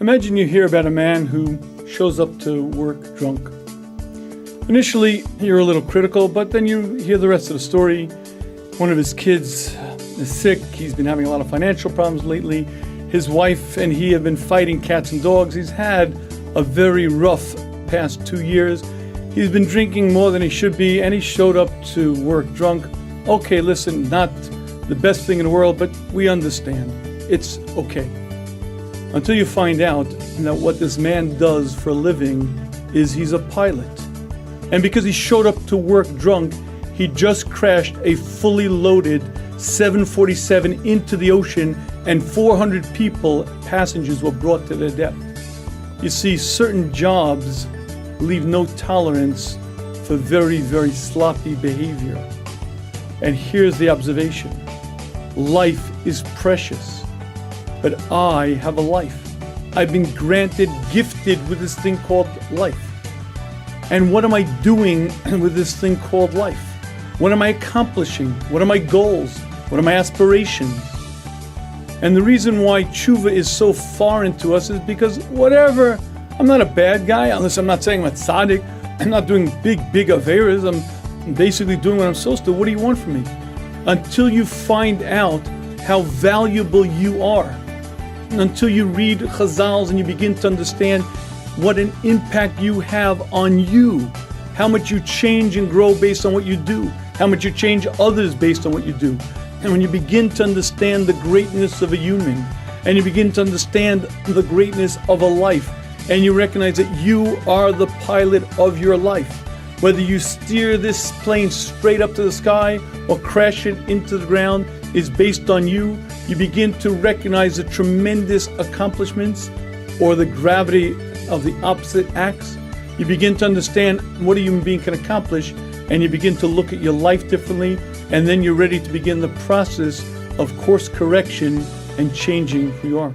Imagine you hear about a man who shows up to work drunk. Initially, you're a little critical, but then you hear the rest of the story. One of his kids is sick. He's been having a lot of financial problems lately. His wife and he have been fighting cats and dogs. He's had a very rough past 2 years. He's been drinking more than he should be, and he showed up to work drunk. Okay, listen, not the best thing in the world, but we understand. It's okay. Until you find out that what this man does for a living is he's a pilot. And because he showed up to work drunk, he just crashed a fully loaded 747 into the ocean, and 400 passengers were brought to their death. You see, certain jobs leave no tolerance for very, very sloppy behavior. And here's the observation. Life is precious, but I have a life. I've been gifted with this thing called life. And what am I doing with this thing called life? What am I accomplishing? What are my goals? What are my aspirations? And the reason why tshuva is so foreign to us is because whatever, I'm not a bad guy, unless I'm not saying I'm a tzaddik. I'm not doing big averas. I'm basically doing what I'm supposed to. What do you want from me? Until you find out how valuable you are, until you read Chazals and you begin to understand what an impact you have on you, how much you change and grow based on what you do, how much you change others based on what you do. And when you begin to understand the greatness of a human, and you begin to understand the greatness of a life, and you recognize that you are the pilot of your life, whether you steer this plane straight up to the sky or crash it into the ground is based on you. You begin to recognize the tremendous accomplishments or the gravity of the opposite acts. You begin to understand what a human being can accomplish, and you begin to look at your life differently, and then you're ready to begin the process of course correction and changing who you are.